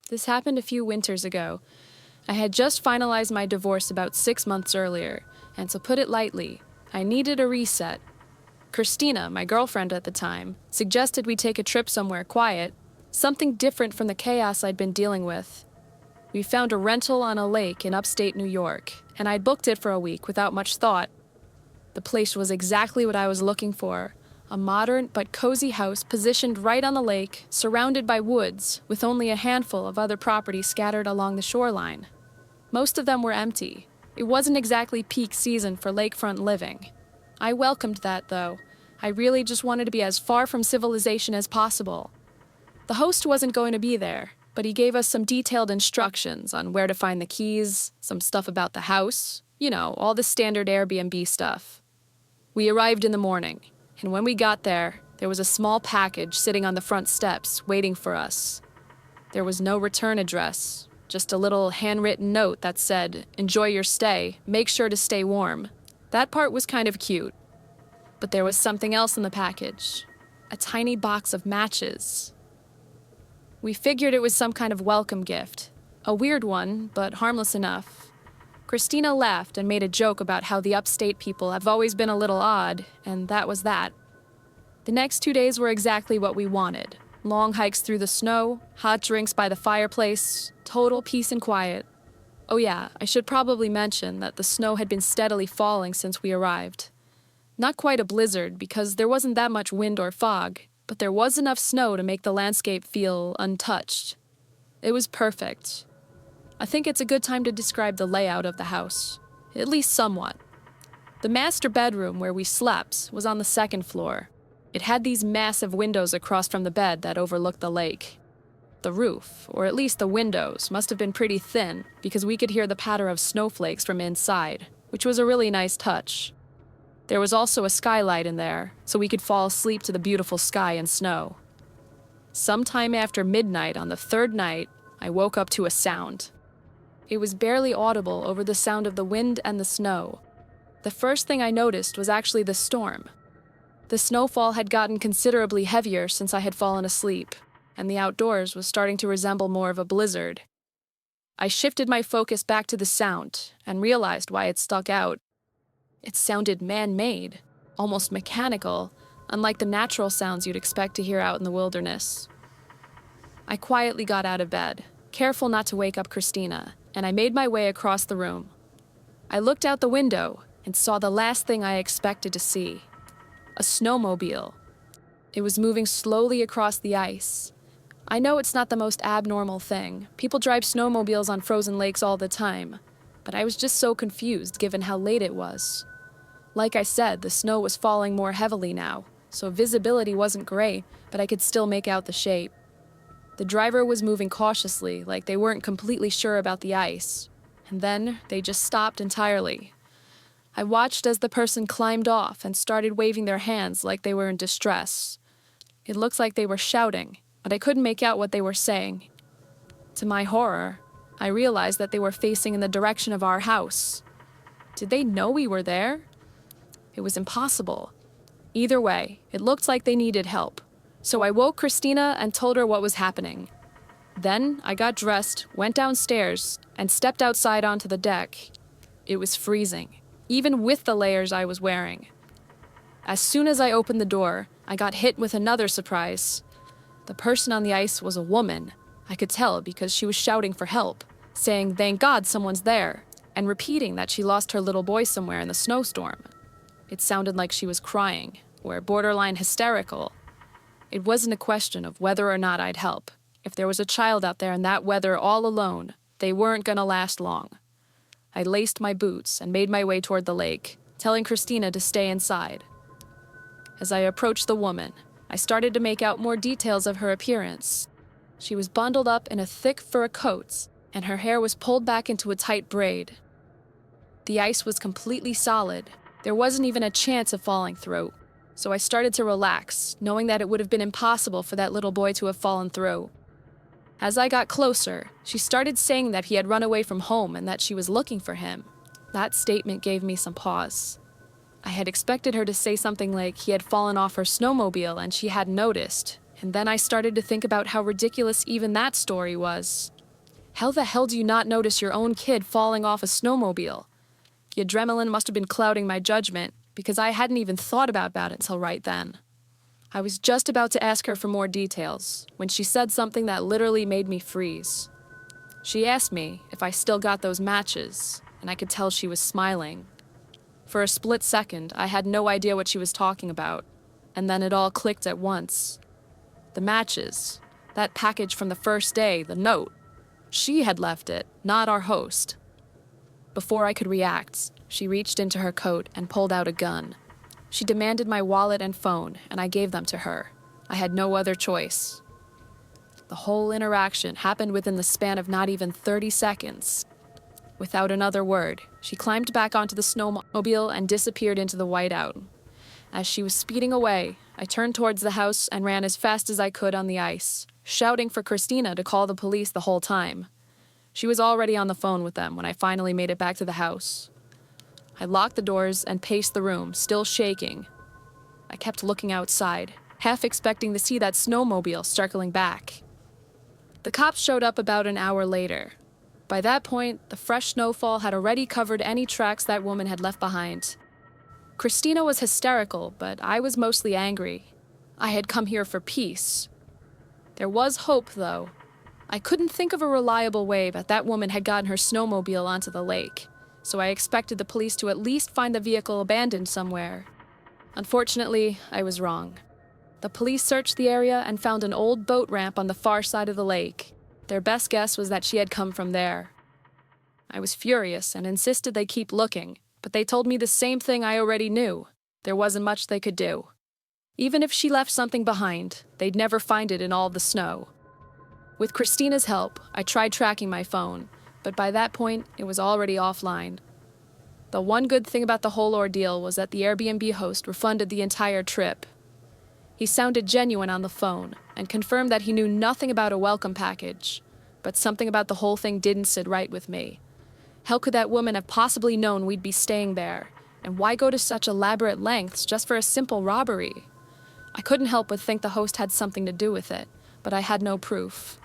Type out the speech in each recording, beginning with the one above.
This happened a few winters ago. I had just finalized my divorce about 6 months earlier, and to put it lightly, I needed a reset. Christina, my girlfriend at the time, suggested we take a trip somewhere quiet, something different from the chaos I'd been dealing with. We found a rental on a lake in upstate New York, and I'd booked it for a week without much thought. The place was exactly what I was looking for. A modern but cozy house positioned right on the lake, surrounded by woods, with only a handful of other properties scattered along the shoreline. Most of them were empty. It wasn't exactly peak season for lakefront living. I welcomed that, though. I really just wanted to be as far from civilization as possible. The host wasn't going to be there, but he gave us some detailed instructions on where to find the keys, some stuff about the house, all the standard Airbnb stuff. We arrived in the morning, and when we got there was a small package sitting on the front steps waiting for us. There was no return address, just a little handwritten note that said, "Enjoy your stay, make sure to stay warm." That part was kind of cute. But there was something else in the package, a tiny box of matches. We figured it was some kind of welcome gift, a weird one, but harmless enough. Christina laughed and made a joke about how the upstate people have always been a little odd, and that was that. The next 2 days were exactly what we wanted. Long hikes through the snow, hot drinks by the fireplace, total peace and quiet. Oh yeah, I should probably mention that the snow had been steadily falling since we arrived. Not quite a blizzard because there wasn't that much wind or fog, but there was enough snow to make the landscape feel untouched. It was perfect. I think it's a good time to describe the layout of the house, at least somewhat. The master bedroom where we slept was on the second floor. It had these massive windows across from the bed that overlooked the lake. The roof, or at least the windows, must have been pretty thin because we could hear the patter of snowflakes from inside, which was a really nice touch. There was also a skylight in there, so we could fall asleep to the beautiful sky and snow. Sometime after midnight on the third night, I woke up to a sound. It was barely audible over the sound of the wind and the snow. The first thing I noticed was actually the storm. The snowfall had gotten considerably heavier since I had fallen asleep, and the outdoors was starting to resemble more of a blizzard. I shifted my focus back to the sound and realized why it stuck out. It sounded man-made, almost mechanical, unlike the natural sounds you'd expect to hear out in the wilderness. I quietly got out of bed, careful not to wake up Christina, and I made my way across the room. I looked out the window and saw the last thing I expected to see. A snowmobile. It was moving slowly across the ice. I know it's not the most abnormal thing. People drive snowmobiles on frozen lakes all the time. But I was just so confused given how late it was. Like I said, the snow was falling more heavily now, so visibility wasn't great, but I could still make out the shape. The driver was moving cautiously, like they weren't completely sure about the ice. And then they just stopped entirely. I watched as the person climbed off and started waving their hands like they were in distress. It looked like they were shouting, but I couldn't make out what they were saying. To my horror, I realized that they were facing in the direction of our house. Did they know we were there? It was impossible. Either way, it looked like they needed help. So I woke Christina and told her what was happening. Then I got dressed, went downstairs, and stepped outside onto the deck. It was freezing, even with the layers I was wearing. As soon as I opened the door, I got hit with another surprise. The person on the ice was a woman. I could tell because she was shouting for help, saying, "Thank God someone's there," and repeating that she lost her little boy somewhere in the snowstorm. It sounded like she was crying, or borderline hysterical. It wasn't a question of whether or not I'd help. If there was a child out there in that weather all alone, they weren't gonna last long. I laced my boots and made my way toward the lake, telling Christina to stay inside. As I approached the woman, I started to make out more details of her appearance. She was bundled up in a thick fur coat, and her hair was pulled back into a tight braid. The ice was completely solid. There wasn't even a chance of falling through. So I started to relax, knowing that it would have been impossible for that little boy to have fallen through. As I got closer, she started saying that he had run away from home and that she was looking for him. That statement gave me some pause. I had expected her to say something like he had fallen off her snowmobile and she hadn't noticed, and then I started to think about how ridiculous even that story was. How the hell do you not notice your own kid falling off a snowmobile? The adrenaline must have been clouding my judgment, because I hadn't even thought about it until right then. I was just about to ask her for more details, when she said something that literally made me freeze. She asked me if I still got those matches, and I could tell she was smiling. For a split second, I had no idea what she was talking about, and then it all clicked at once. The matches, that package from the first day, the note. She had left it, not our host. Before I could react, she reached into her coat and pulled out a gun. She demanded my wallet and phone, and I gave them to her. I had no other choice. The whole interaction happened within the span of not even 30 seconds. Without another word, she climbed back onto the snowmobile and disappeared into the whiteout. As she was speeding away, I turned towards the house and ran as fast as I could on the ice, shouting for Christina to call the police the whole time. She was already on the phone with them when I finally made it back to the house. I locked the doors and paced the room, still shaking. I kept looking outside, half expecting to see that snowmobile circling back. The cops showed up about an hour later. By that point, the fresh snowfall had already covered any tracks that woman had left behind. Christina was hysterical, but I was mostly angry. I had come here for peace. There was hope, though. I couldn't think of a reliable way that woman had gotten her snowmobile onto the lake, so I expected the police to at least find the vehicle abandoned somewhere. Unfortunately, I was wrong. The police searched the area and found an old boat ramp on the far side of the lake. Their best guess was that she had come from there. I was furious and insisted they keep looking, but they told me the same thing I already knew. There wasn't much they could do. Even if she left something behind, they'd never find it in all the snow. With Christina's help, I tried tracking my phone, but by that point, it was already offline. The one good thing about the whole ordeal was that the Airbnb host refunded the entire trip. He sounded genuine on the phone and confirmed that he knew nothing about a welcome package, but something about the whole thing didn't sit right with me. How could that woman have possibly known we'd be staying there, and why go to such elaborate lengths just for a simple robbery? I couldn't help but think the host had something to do with it, but I had no proof.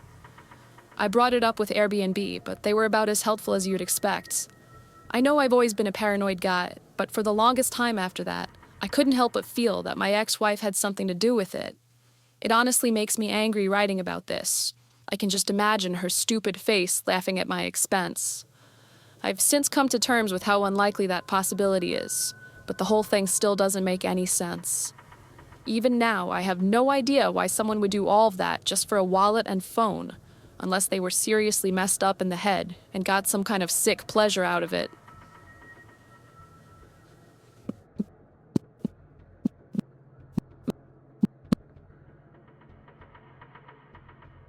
I brought it up with Airbnb, but they were about as helpful as you'd expect. I know I've always been a paranoid guy, but for the longest time after that, I couldn't help but feel that my ex-wife had something to do with it. It honestly makes me angry writing about this. I can just imagine her stupid face laughing at my expense. I've since come to terms with how unlikely that possibility is, but the whole thing still doesn't make any sense. Even now, I have no idea why someone would do all of that just for a wallet and phone, unless they were seriously messed up in the head and got some kind of sick pleasure out of it.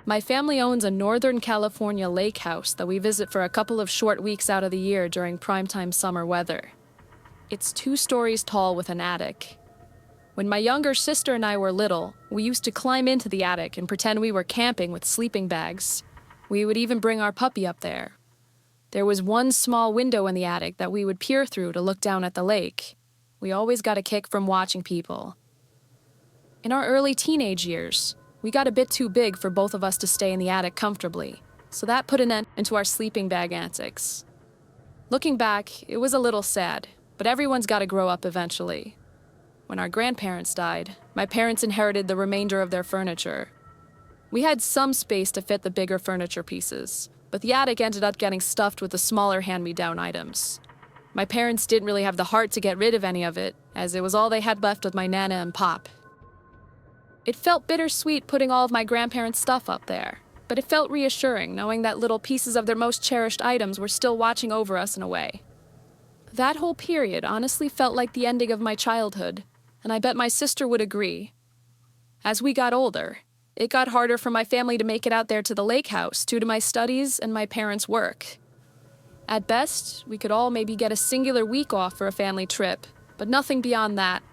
My family owns a Northern California lake house that we visit for a couple of short weeks out of the year during primetime summer weather. It's 2 stories tall with an attic. When my younger sister and I were little, we used to climb into the attic and pretend we were camping with sleeping bags. We would even bring our puppy up there. There was one small window in the attic that we would peer through to look down at the lake. We always got a kick from watching people. In our early teenage years, we got a bit too big for both of us to stay in the attic comfortably, so that put an end to our sleeping bag antics. Looking back, it was a little sad, but everyone's got to grow up eventually. When our grandparents died, my parents inherited the remainder of their furniture. We had some space to fit the bigger furniture pieces, but the attic ended up getting stuffed with the smaller hand-me-down items. My parents didn't really have the heart to get rid of any of it, as it was all they had left with my Nana and Pop. It felt bittersweet putting all of my grandparents' stuff up there, but it felt reassuring knowing that little pieces of their most cherished items were still watching over us in a way. That whole period honestly felt like the ending of my childhood, and I bet my sister would agree. As we got older, it got harder for my family to make it out there to the lake house due to my studies and my parents' work. At best, we could all maybe get a singular week off for a family trip, but nothing beyond that.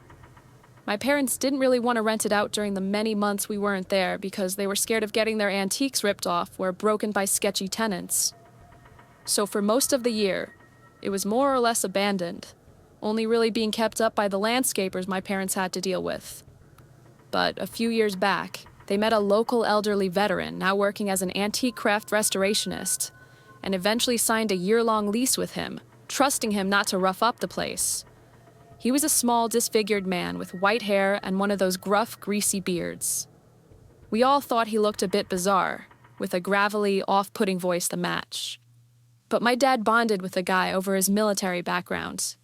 My parents didn't really want to rent it out during the many months we weren't there because they were scared of getting their antiques ripped off or broken by sketchy tenants. So for most of the year, it was more or less abandoned, only really being kept up by the landscapers my parents had to deal with. But a few years back, they met a local elderly veteran now working as an antique craft restorationist, and eventually signed a year-long lease with him, trusting him not to rough up the place. He was a small, disfigured man with white hair and one of those gruff, greasy beards. We all thought he looked a bit bizarre, with a gravelly, off-putting voice to match. But my dad bonded with the guy over his military background.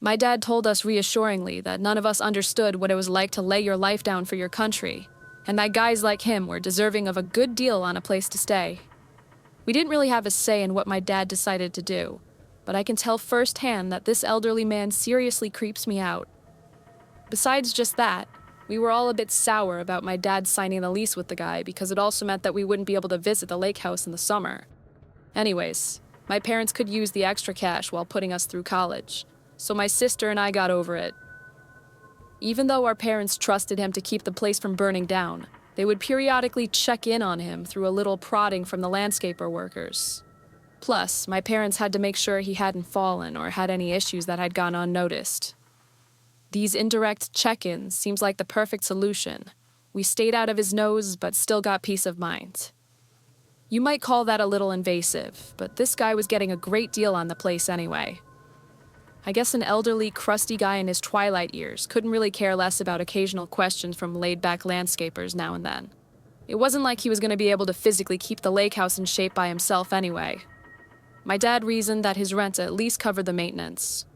My dad told us reassuringly that none of us understood what it was like to lay your life down for your country, and that guys like him were deserving of a good deal on a place to stay. We didn't really have a say in what my dad decided to do, but I can tell firsthand that this elderly man seriously creeps me out. Besides just that, we were all a bit sour about my dad signing the lease with the guy because it also meant that we wouldn't be able to visit the lake house in the summer. Anyways, my parents could use the extra cash while putting us through college, so my sister and I got over it. Even though our parents trusted him to keep the place from burning down, they would periodically check in on him through a little prodding from the landscaper workers. Plus, my parents had to make sure he hadn't fallen or had any issues that had gone unnoticed. These indirect check-ins seems like the perfect solution. We stayed out of his nose, but still got peace of mind. You might call that a little invasive, but this guy was getting a great deal on the place anyway. I guess an elderly, crusty guy in his twilight years couldn't really care less about occasional questions from laid-back landscapers now and then. It wasn't like he was going to be able to physically keep the lake house in shape by himself anyway. My dad reasoned that his rent at least covered the maintenance.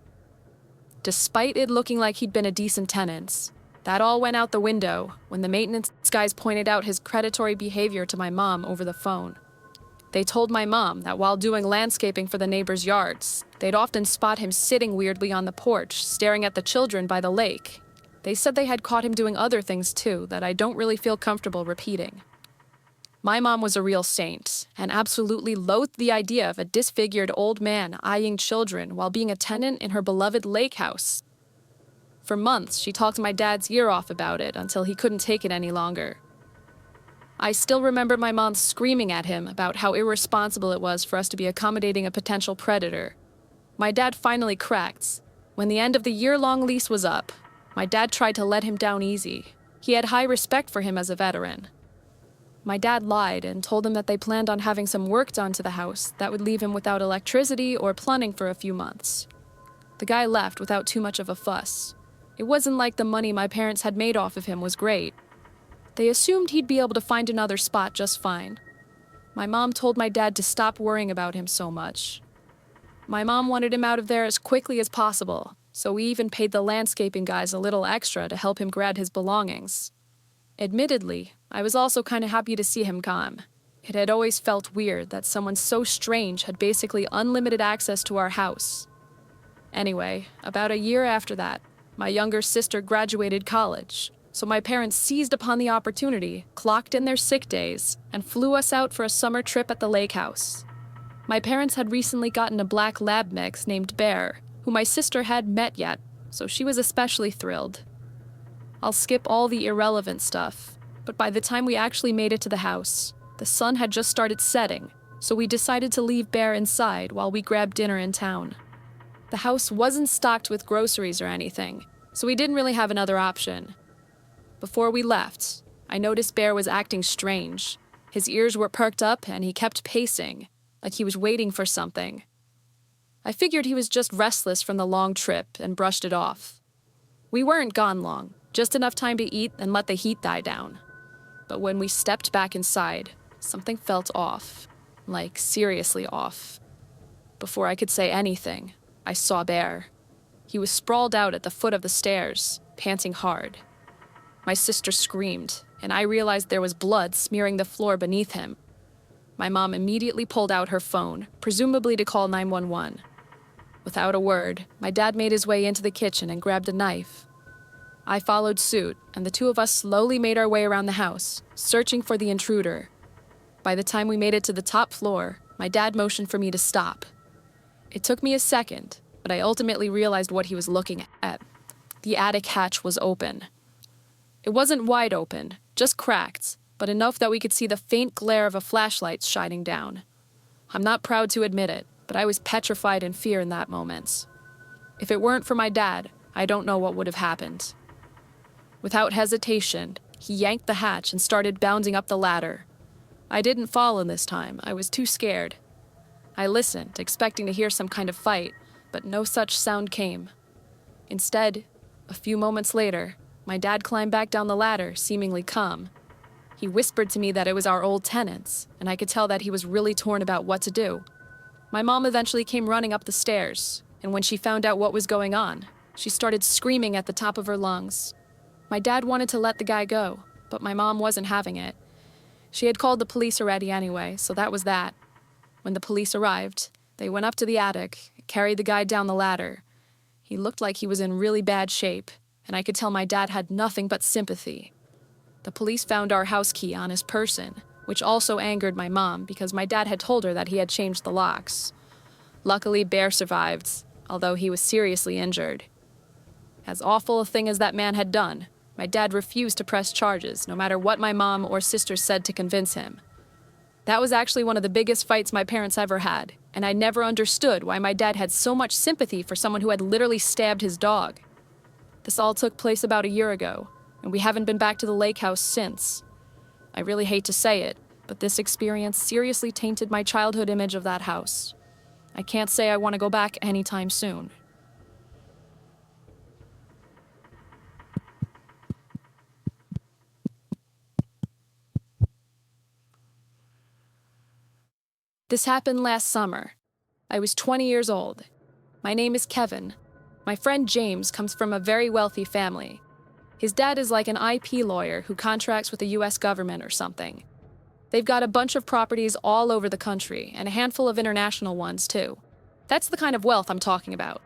Despite it looking like he'd been a decent tenant, that all went out the window when the maintenance guys pointed out his predatory behavior to my mom over the phone. They told my mom that while doing landscaping for the neighbors' yards, they'd often spot him sitting weirdly on the porch, staring at the children by the lake. They said they had caught him doing other things too that I don't really feel comfortable repeating. My mom was a real saint, and absolutely loathed the idea of a disfigured old man eyeing children while being a tenant in her beloved lake house. For months, she talked my dad's ear off about it until he couldn't take it any longer. I still remember my mom screaming at him about how irresponsible it was for us to be accommodating a potential predator. My dad finally cracked. When the end of the year-long lease was up, my dad tried to let him down easy. He had high respect for him as a veteran. My dad lied and told him that they planned on having some work done to the house that would leave him without electricity or plumbing for a few months. The guy left without too much of a fuss. It wasn't like the money my parents had made off of him was great. They assumed he'd be able to find another spot just fine. My mom told my dad to stop worrying about him so much. My mom wanted him out of there as quickly as possible, so we even paid the landscaping guys a little extra to help him grab his belongings. Admittedly, I was also kind of happy to see him calm. It had always felt weird that someone so strange had basically unlimited access to our house. Anyway, about a year after that, my younger sister graduated college, so my parents seized upon the opportunity, clocked in their sick days, and flew us out for a summer trip at the lake house. My parents had recently gotten a black lab mix named Bear, who my sister hadn't met yet, so she was especially thrilled. I'll skip all the irrelevant stuff, but by the time we actually made it to the house, the sun had just started setting, so we decided to leave Bear inside while we grabbed dinner in town. The house wasn't stocked with groceries or anything, so we didn't really have another option. Before we left, I noticed Bear was acting strange. His ears were perked up and he kept pacing, like he was waiting for something. I figured he was just restless from the long trip and brushed it off. We weren't gone long, just enough time to eat and let the heat die down. But when we stepped back inside, something felt off, like seriously off. Before I could say anything, I saw Bear. He was sprawled out at the foot of the stairs, panting hard. My sister screamed, and I realized there was blood smearing the floor beneath him. My mom immediately pulled out her phone, presumably to call 911. Without a word, my dad made his way into the kitchen and grabbed a knife. I followed suit, and the two of us slowly made our way around the house, searching for the intruder. By the time we made it to the top floor, my dad motioned for me to stop. It took me a second, but I ultimately realized what he was looking at. The attic hatch was open. It wasn't wide open, just cracked, but enough that we could see the faint glare of a flashlight shining down. I'm not proud to admit it, but I was petrified in fear in that moment. If it weren't for my dad, I don't know what would have happened. Without hesitation, he yanked the hatch and started bounding up the ladder. I didn't fall in this time, I was too scared. I listened, expecting to hear some kind of fight, but no such sound came. Instead, a few moments later, my dad climbed back down the ladder, seemingly calm. He whispered to me that it was our old tenants, and I could tell that he was really torn about what to do. My mom eventually came running up the stairs, and when she found out what was going on, she started screaming at the top of her lungs. My dad wanted to let the guy go, but my mom wasn't having it. She had called the police already anyway, so that was that. When the police arrived, they went up to the attic, carried the guy down the ladder. He looked like he was in really bad shape, and I could tell my dad had nothing but sympathy. The police found our house key on his person, which also angered my mom because my dad had told her that he had changed the locks. Luckily, Bear survived, although he was seriously injured. As awful a thing as that man had done, my dad refused to press charges, no matter what my mom or sister said to convince him. That was actually one of the biggest fights my parents ever had, and I never understood why my dad had so much sympathy for someone who had literally stabbed his dog. This all took place about a year ago, and we haven't been back to the lake house since. I really hate to say it, but this experience seriously tainted my childhood image of that house. I can't say I want to go back anytime soon. This happened last summer. I was 20 years old. My name is Kevin. My friend James comes from a very wealthy family. His dad is like an IP lawyer who contracts with the US government or something. They've got a bunch of properties all over the country, and a handful of international ones too. That's the kind of wealth I'm talking about.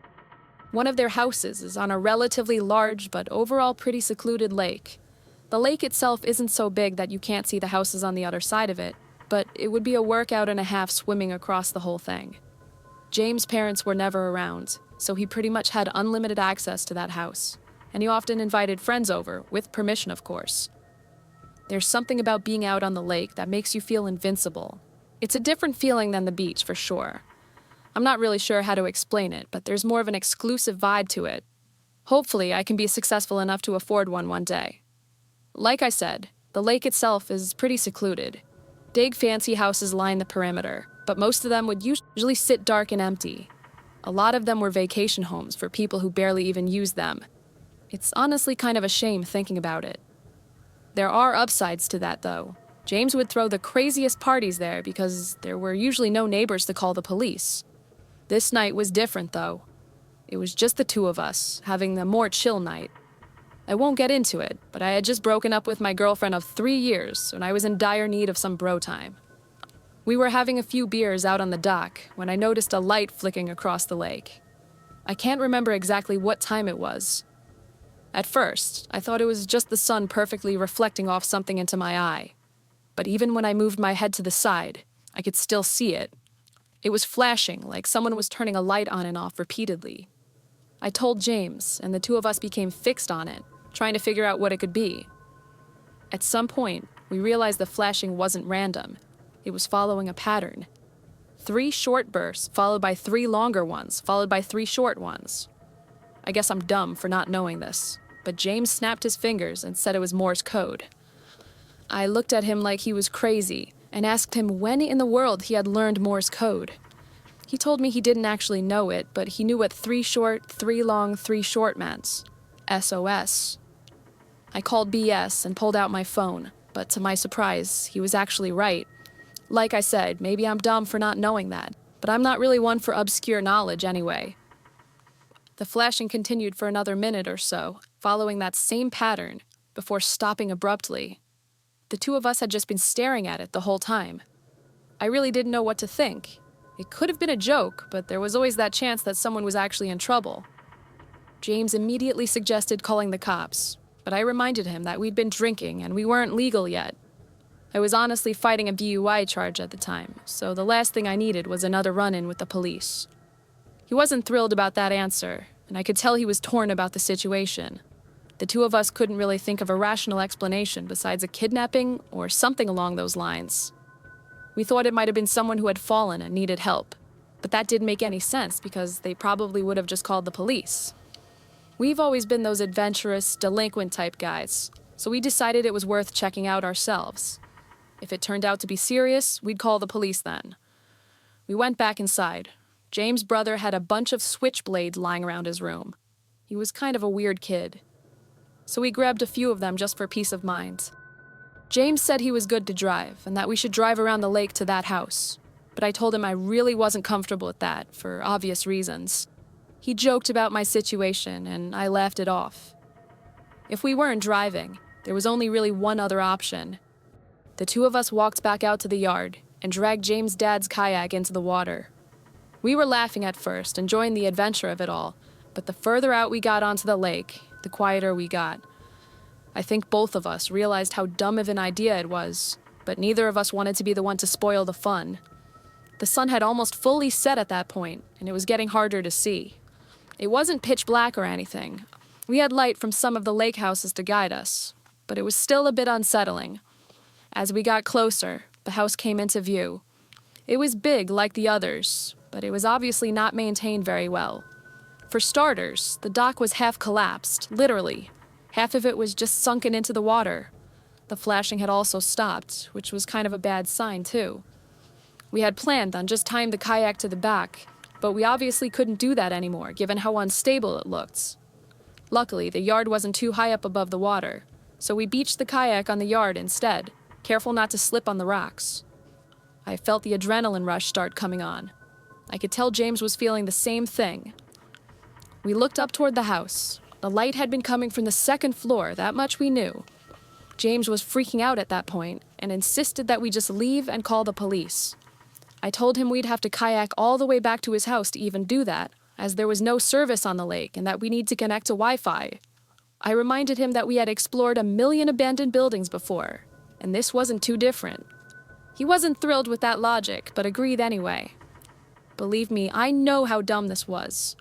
One of their houses is on a relatively large but overall pretty secluded lake. The lake itself isn't so big that you can't see the houses on the other side of it, but it would be a workout and a half swimming across the whole thing. James' parents were never around, so he pretty much had unlimited access to that house, and he often invited friends over, with permission of course. There's something about being out on the lake that makes you feel invincible. It's a different feeling than the beach, for sure. I'm not really sure how to explain it, but there's more of an exclusive vibe to it. Hopefully, I can be successful enough to afford one day. Like I said, the lake itself is pretty secluded. Big fancy houses line the perimeter, but most of them would usually sit dark and empty. A lot of them were vacation homes for people who barely even use them. It's honestly kind of a shame thinking about it. There are upsides to that, though. James would throw the craziest parties there because there were usually no neighbors to call the police. This night was different, though. It was just the two of us, having a more chill night. I won't get into it, but I had just broken up with my girlfriend of 3 years, and I was in dire need of some bro time. We were having a few beers out on the dock when I noticed a light flicking across the lake. I can't remember exactly what time it was. At first, I thought it was just the sun perfectly reflecting off something into my eye. But even when I moved my head to the side, I could still see it. It was flashing, like someone was turning a light on and off repeatedly. I told James, and the two of us became fixed on it, trying to figure out what it could be. At some point, we realized the flashing wasn't random. It was following a pattern. 3 short bursts, followed by 3 longer ones, followed by 3 short ones. I guess I'm dumb for not knowing this, but James snapped his fingers and said it was Morse code. I looked at him like he was crazy and asked him when in the world he had learned Morse code. He told me he didn't actually know it, but he knew what 3 short, 3 long, 3 short meant. SOS. I called BS and pulled out my phone, but to my surprise, he was actually right. Like I said, maybe I'm dumb for not knowing that, but I'm not really one for obscure knowledge anyway. The flashing continued for another minute or so, following that same pattern, before stopping abruptly. The two of us had just been staring at it the whole time. I really didn't know what to think. It could have been a joke, but there was always that chance that someone was actually in trouble. James immediately suggested calling the cops, but I reminded him that we'd been drinking and we weren't legal yet. I was honestly fighting a DUI charge at the time, so the last thing I needed was another run-in with the police. He wasn't thrilled about that answer, and I could tell he was torn about the situation. The two of us couldn't really think of a rational explanation besides a kidnapping or something along those lines. We thought it might have been someone who had fallen and needed help, but that didn't make any sense because they probably would have just called the police. We've always been those adventurous, delinquent type guys, so we decided it was worth checking out ourselves. If it turned out to be serious, we'd call the police then. We went back inside. James' brother had a bunch of switchblades lying around his room. He was kind of a weird kid. So we grabbed a few of them just for peace of mind. James said he was good to drive and that we should drive around the lake to that house. But I told him I really wasn't comfortable with that, for obvious reasons. He joked about my situation, and I laughed it off. If we weren't driving, there was only really one other option. The two of us walked back out to the yard and dragged James' dad's kayak into the water. We were laughing at first, enjoying the adventure of it all, but the further out we got onto the lake, the quieter we got. I think both of us realized how dumb of an idea it was, but neither of us wanted to be the one to spoil the fun. The sun had almost fully set at that point, and it was getting harder to see. It wasn't pitch black or anything. We had light from some of the lake houses to guide us, but it was still a bit unsettling. As we got closer, the house came into view. It was big like the others, but it was obviously not maintained very well. For starters, the dock was half collapsed, literally. Half of it was just sunken into the water. The flashing had also stopped, which was kind of a bad sign, too. We had planned on just tying the kayak to the back, but we obviously couldn't do that anymore, given how unstable it looked. Luckily, the yard wasn't too high up above the water, so we beached the kayak on the yard instead, careful not to slip on the rocks. I felt the adrenaline rush start coming on. I could tell James was feeling the same thing. We looked up toward the house. The light had been coming from the second floor, that much we knew. James was freaking out at that point and insisted that we just leave and call the police. I told him we'd have to kayak all the way back to his house to even do that, as there was no service on the lake and that we need to connect to Wi-Fi. I reminded him that we had explored 1 million abandoned buildings before, and this wasn't too different. He wasn't thrilled with that logic, but agreed anyway. Believe me, I know how dumb this was.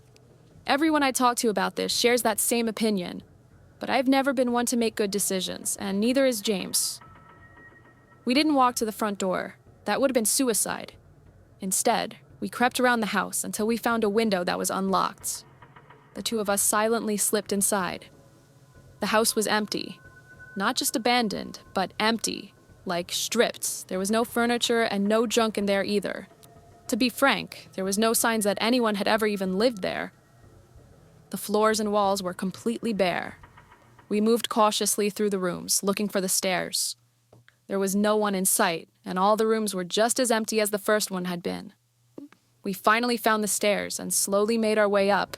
Everyone I talk to about this shares that same opinion, but I've never been one to make good decisions, and neither is James. We didn't walk to the front door. That would have been suicide. Instead, we crept around the house until we found a window that was unlocked. The two of us silently slipped inside. The house was empty. Not just abandoned, but empty. Like stripped. There was no furniture and no junk in there either. To be frank, there was no signs that anyone had ever even lived there. The floors and walls were completely bare. We moved cautiously through the rooms, looking for the stairs. There was no one in sight, and all the rooms were just as empty as the first one had been. We finally found the stairs and slowly made our way up.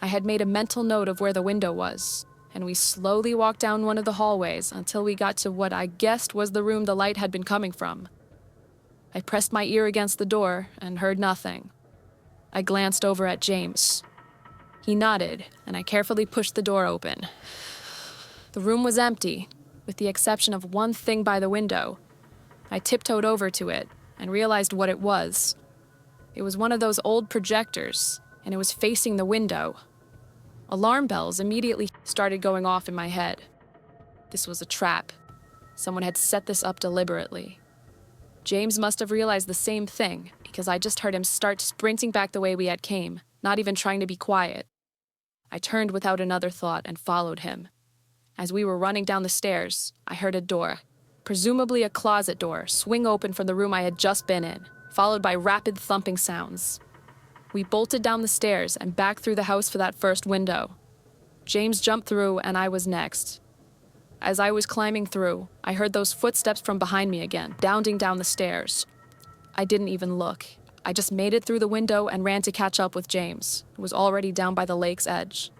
I had made a mental note of where the window was, and we slowly walked down one of the hallways until we got to what I guessed was the room the light had been coming from. I pressed my ear against the door and heard nothing. I glanced over at James. He nodded, and I carefully pushed the door open. The room was empty, with the exception of one thing by the window. I tiptoed over to it and realized what it was. It was one of those old projectors, and it was facing the window. Alarm bells immediately started going off in my head. This was a trap. Someone had set this up deliberately. James must have realized the same thing, because I just heard him start sprinting back the way we had came, not even trying to be quiet. I turned without another thought and followed him. As we were running down the stairs, I heard a door, presumably a closet door, swing open from the room I had just been in, followed by rapid thumping sounds. We bolted down the stairs and back through the house for that first window. James jumped through, and I was next. As I was climbing through, I heard those footsteps from behind me again, bounding down the stairs. I didn't even look. I just made it through the window and ran to catch up with James, who was already down by the lake's edge.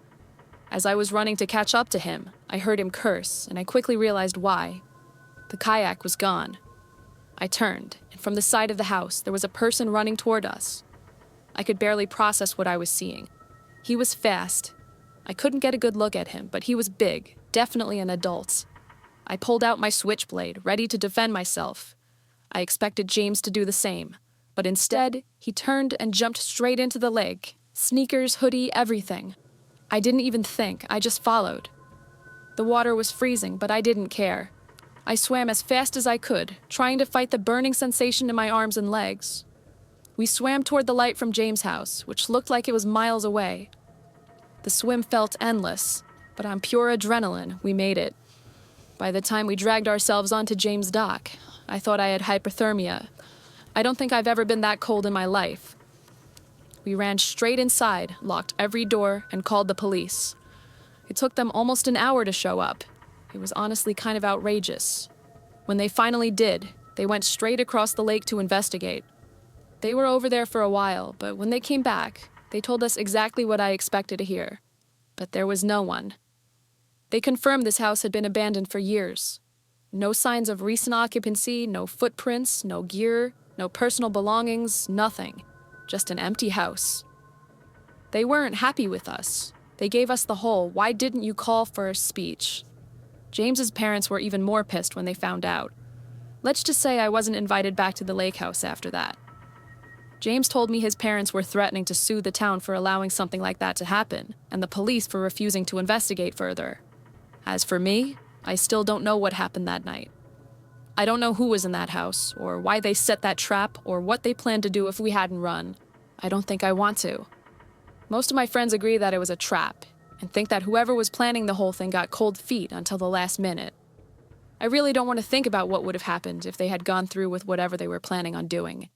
As I was running to catch up to him, I heard him curse, and I quickly realized why. The kayak was gone. I turned, and from the side of the house, there was a person running toward us. I could barely process what I was seeing. He was fast. I couldn't get a good look at him, but he was big, definitely an adult. I pulled out my switchblade, ready to defend myself. I expected James to do the same, but instead, he turned and jumped straight into the lake. Sneakers, hoodie, everything. I didn't even think, I just followed. The water was freezing, but I didn't care. I swam as fast as I could, trying to fight the burning sensation in my arms and legs. We swam toward the light from James' house, which looked like it was miles away. The swim felt endless, but on pure adrenaline, we made it. By the time we dragged ourselves onto James' dock, I thought I had hypothermia. I don't think I've ever been that cold in my life. We ran straight inside, locked every door, and called the police. It took them almost an hour to show up. It was honestly kind of outrageous. When they finally did, they went straight across the lake to investigate. They were over there for a while, but when they came back, they told us exactly what I expected to hear. But there was no one. They confirmed this house had been abandoned for years. No signs of recent occupancy, no footprints, no gear, no personal belongings, nothing. Just an empty house. They weren't happy with us. They gave us the whole "why didn't you call first" speech. James's parents were even more pissed when they found out. Let's just say I wasn't invited back to the lake house after that. James told me his parents were threatening to sue the town for allowing something like that to happen, and the police for refusing to investigate further. As for me, I still don't know what happened that night. I don't know who was in that house, or why they set that trap, or what they planned to do if we hadn't run. I don't think I want to. Most of my friends agree that it was a trap, and think that whoever was planning the whole thing got cold feet until the last minute. I really don't want to think about what would have happened if they had gone through with whatever they were planning on doing.